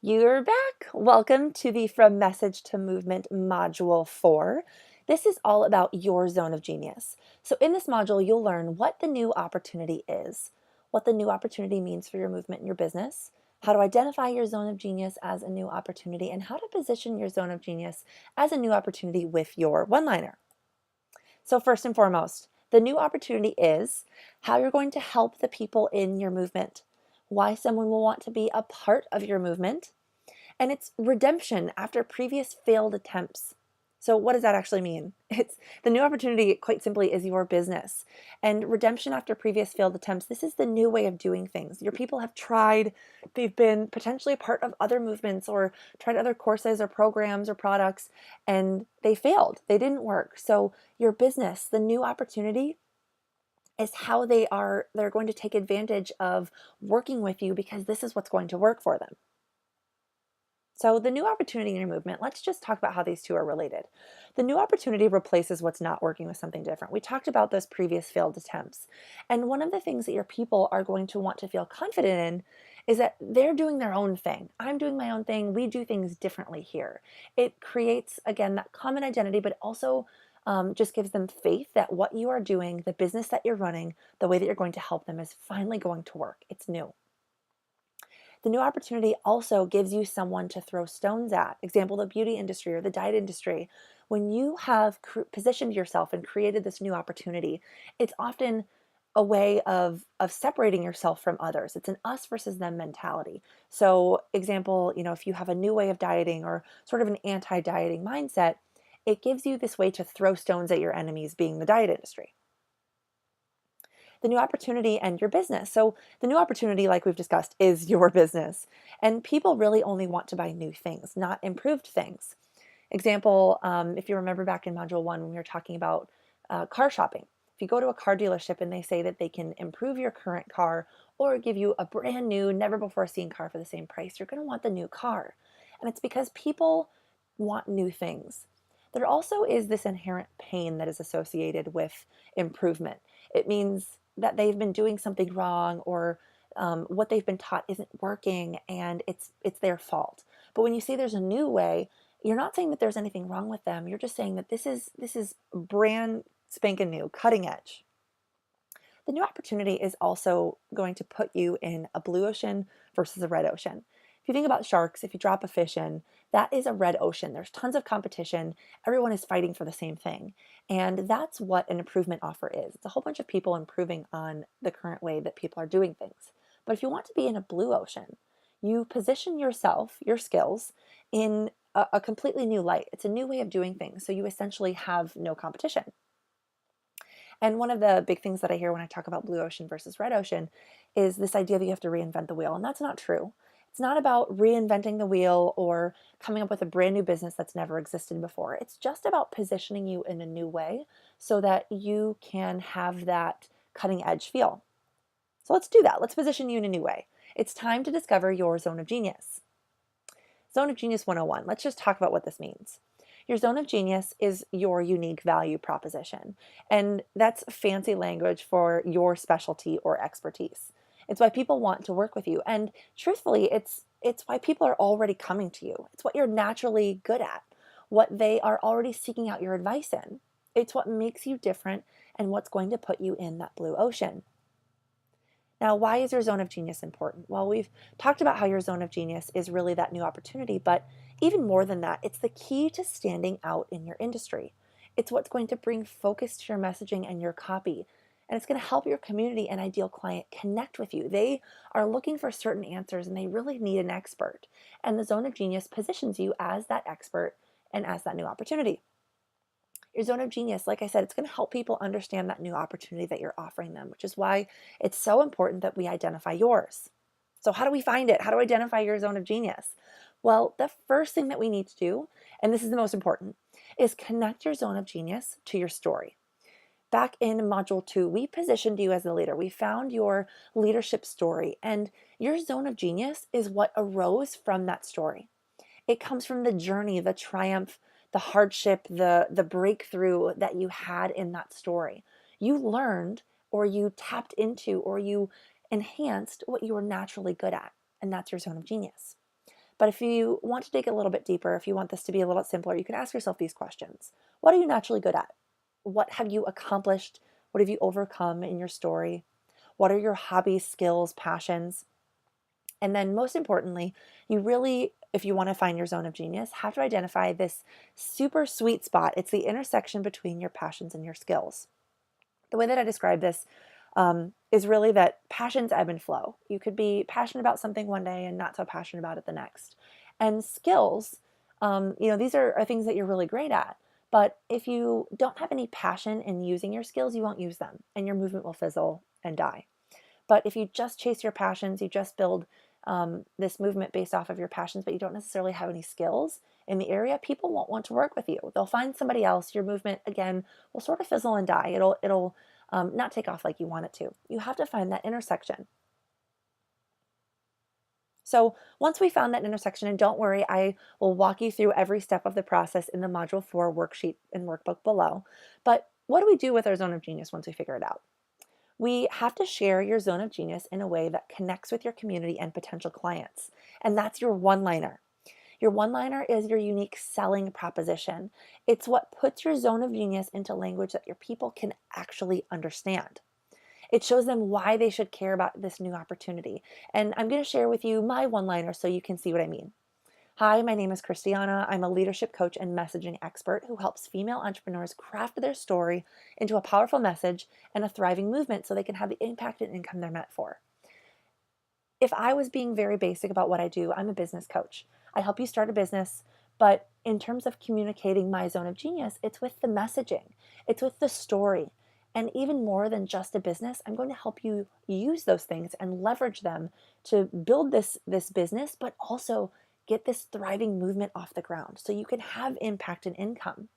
You're back. Welcome to the From Message to Movement Module 4. This is all about your zone of genius. So in this module, you'll learn what the new opportunity is, what the new opportunity means for your movement and your business, how to identify your zone of genius as a new opportunity, and how to position your zone of genius as a new opportunity with your one-liner. So first and foremost, the new opportunity is how you're going to help the people in your movement, why someone will want to be a part of your movement, and it's redemption after previous failed attempts. So what does that actually mean? It's the new opportunity, quite simply, is your business. And redemption after previous failed attempts, this is the new way of doing things. Your people have tried, they've been potentially a part of other movements or tried other courses or programs or products, and they failed. They didn't work. So your business, the new opportunity, is how they're going to take advantage of working with you because this is what's going to work for them. So the new opportunity in your movement, let's just talk about how these two are related. The new opportunity replaces what's not working with something different. We talked about those previous failed attempts. And one of the things that your people are going to want to feel confident in is that they're doing their own thing. I'm doing my own thing. We do things differently here. It creates, again, that common identity, but also just gives them faith that what you are doing, the business that you're running, the way that you're going to help them is finally going to work. It's new. The new opportunity also gives you someone to throw stones at. Example, the beauty industry or the diet industry. When you have positioned yourself and created this new opportunity, it's often a way of separating yourself from others. It's an us versus them mentality. So, example, if you have a new way of dieting or sort of an anti-dieting mindset, it gives you this way to throw stones at your enemies, being the diet industry. The new opportunity and your business. So the new opportunity, like we've discussed, is your business. And people really only want to buy new things, not improved things. Example, if you remember back in Module 1 when we were talking about car shopping. If you go to a car dealership and they say that they can improve your current car or give you a brand new, never before seen car for the same price, you're going to want the new car. And it's because people want new things. There also is this inherent pain that is associated with improvement. It means that they've been doing something wrong or what they've been taught isn't working and it's their fault. But when you say there's a new way, you're not saying that there's anything wrong with them. You're just saying that this is brand spanking new, cutting edge. The new opportunity is also going to put you in a blue ocean versus a red ocean. If you think about sharks, if you drop a fish in, that is a red ocean. There's tons of competition. Everyone is fighting for the same thing. And that's what an improvement offer is. It's a whole bunch of people improving on the current way that people are doing things. But if you want to be in a blue ocean, you position yourself, your skills, in a completely new light. It's a new way of doing things. So you essentially have no competition. And one of the big things that I hear when I talk about blue ocean versus red ocean is this idea that you have to reinvent the wheel. And that's not true. It's not about reinventing the wheel or coming up with a brand new business that's never existed before. It's just about positioning you in a new way so that you can have that cutting edge feel. So let's do that. Let's position you in a new way. It's time to discover your zone of genius. Zone of Genius 101. Let's just talk about what this means. Your zone of genius is your unique value proposition. And that's fancy language for your specialty or expertise. It's why people want to work with you. And truthfully, it's why people are already coming to you. It's what you're naturally good at, what they are already seeking out your advice in. It's what makes you different and what's going to put you in that blue ocean. Now, why is your zone of genius important? Well, we've talked about how your zone of genius is really that new opportunity, but even more than that, it's the key to standing out in your industry. It's what's going to bring focus to your messaging and your copy, and it's going to help your community and ideal client connect with you. They are looking for certain answers and they really need an expert, and the zone of genius positions you as that expert and as that new opportunity. Your zone of genius, like I said, it's going to help people understand that new opportunity that you're offering them, which is why it's so important that we identify yours. So how do we find it? How do we identify your zone of genius? Well, the first thing that we need to do, and this is the most important, is connect your zone of genius to your story. Back in Module 2, we positioned you as a leader. We found your leadership story, and your zone of genius is what arose from that story. It comes from the journey, the triumph, the hardship, the breakthrough that you had in that story. You learned or you tapped into or you enhanced what you were naturally good at, and that's your zone of genius. But if you want to dig a little bit deeper, if you want this to be a little simpler, you can ask yourself these questions. What are you naturally good at? What have you accomplished? What have you overcome in your story? What are your hobbies, skills, passions? And then most importantly, you really, if you want to find your zone of genius, have to identify this super sweet spot. It's the intersection between your passions and your skills. The way that I describe this is really that passions ebb and flow. You could be passionate about something one day and not so passionate about it the next. And skills, these are things that you're really great at. But if you don't have any passion in using your skills, you won't use them and your movement will fizzle and die. But if you just chase your passions, you just build this movement based off of your passions, but you don't necessarily have any skills in the area, people won't want to work with you. They'll find somebody else. Your movement, again, will sort of fizzle and die. It'll not take off like you want it to. You have to find that intersection. So once we found that intersection, and don't worry, I will walk you through every step of the process in the Module 4 worksheet and workbook below. But what do we do with our zone of genius once we figure it out? We have to share your zone of genius in a way that connects with your community and potential clients. And that's your one-liner. Your one-liner is your unique selling proposition. It's what puts your zone of genius into language that your people can actually understand. It shows them why they should care about this new opportunity. And I'm going to share with you my one-liner so you can see what I mean. Hi, my name is Christiana. I'm a leadership coach and messaging expert who helps female entrepreneurs craft their story into a powerful message and a thriving movement so they can have the impact and income they're meant for. If I was being very basic about what I do, I'm a business coach. I help you start a business, but in terms of communicating my zone of genius, it's with the messaging, it's with the story. And even more than just a business, I'm going to help you use those things and leverage them to build this business, but also get this thriving movement off the ground so you can have impact and income.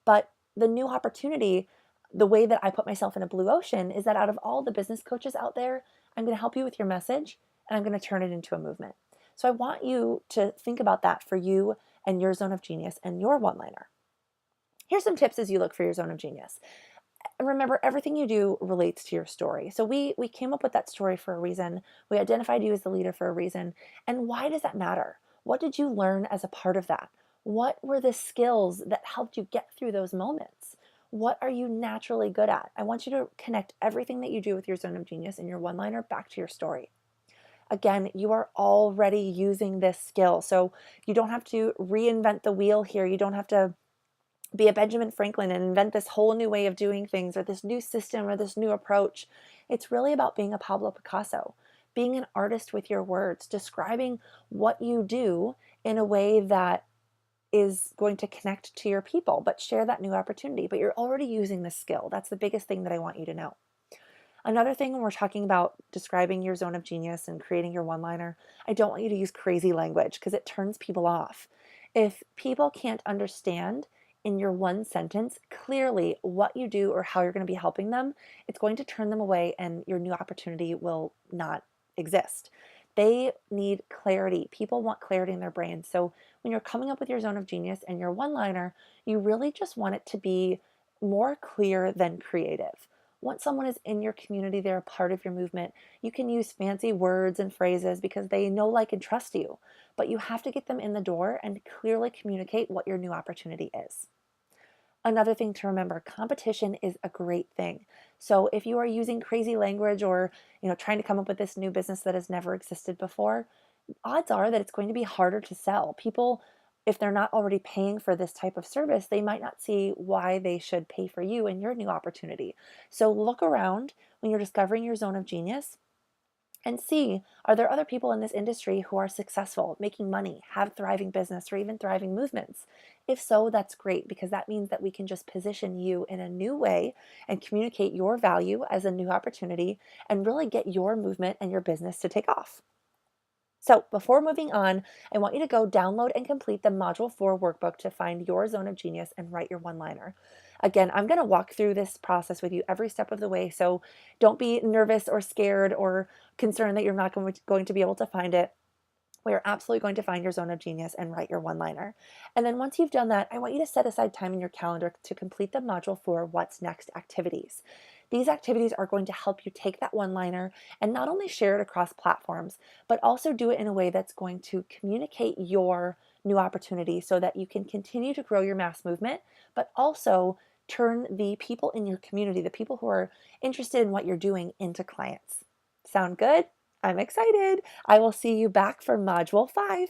But the new opportunity, the way that I put myself in a blue ocean is that out of all the business coaches out there, I'm going to help you with your message and I'm going to turn it into a movement. So I want you to think about that for you and your zone of genius and your one-liner. Here's some tips as you look for your zone of genius. Remember, everything you do relates to your story. So we came up with that story for a reason. We identified you as the leader for a reason. And why does that matter? What did you learn as a part of that? What were the skills that helped you get through those moments? What are you naturally good at? I want you to connect everything that you do with your zone of genius and your one-liner back to your story. Again, you are already using this skill. So you don't have to reinvent the wheel here. You don't have to be a Benjamin Franklin and invent this whole new way of doing things or this new system or this new approach. It's really about being a Pablo Picasso, being an artist with your words, describing what you do in a way that is going to connect to your people, but share that new opportunity. But you're already using this skill. That's the biggest thing that I want you to know. Another thing when we're talking about describing your zone of genius and creating your one-liner, I don't want you to use crazy language because it turns people off. If people can't understand in your one sentence clearly what you do or how you're going to be helping them, it's going to turn them away and your new opportunity will not exist. They need clarity. People want clarity in their brains. So when you're coming up with your zone of genius and your one-liner, you really just want it to be more clear than creative. Once someone is in your community, they're a part of your movement, you can use fancy words and phrases because they know, like, and trust you. But you have to get them in the door and clearly communicate what your new opportunity is. Another thing to remember, competition is a great thing. So if you are using crazy language or, trying to come up with this new business that has never existed before, odds are that it's going to be harder to sell. People, if they're not already paying for this type of service, they might not see why they should pay for you and your new opportunity. So look around when you're discovering your zone of genius and see, are there other people in this industry who are successful, making money, have thriving business, or even thriving movements? If so, that's great because that means that we can just position you in a new way and communicate your value as a new opportunity and really get your movement and your business to take off. So before moving on, I want you to go download and complete the Module 4 workbook to find your zone of genius and write your one-liner. Again, I'm going to walk through this process with you every step of the way, so don't be nervous or scared or concerned that you're not going to be able to find it. We are absolutely going to find your zone of genius and write your one-liner. And then once you've done that, I want you to set aside time in your calendar to complete the Module 4 What's Next activities. These activities are going to help you take that one-liner and not only share it across platforms, but also do it in a way that's going to communicate your new opportunity so that you can continue to grow your mass movement, but also turn the people in your community, the people who are interested in what you're doing, into clients. Sound good? I'm excited. I will see you back for Module 5.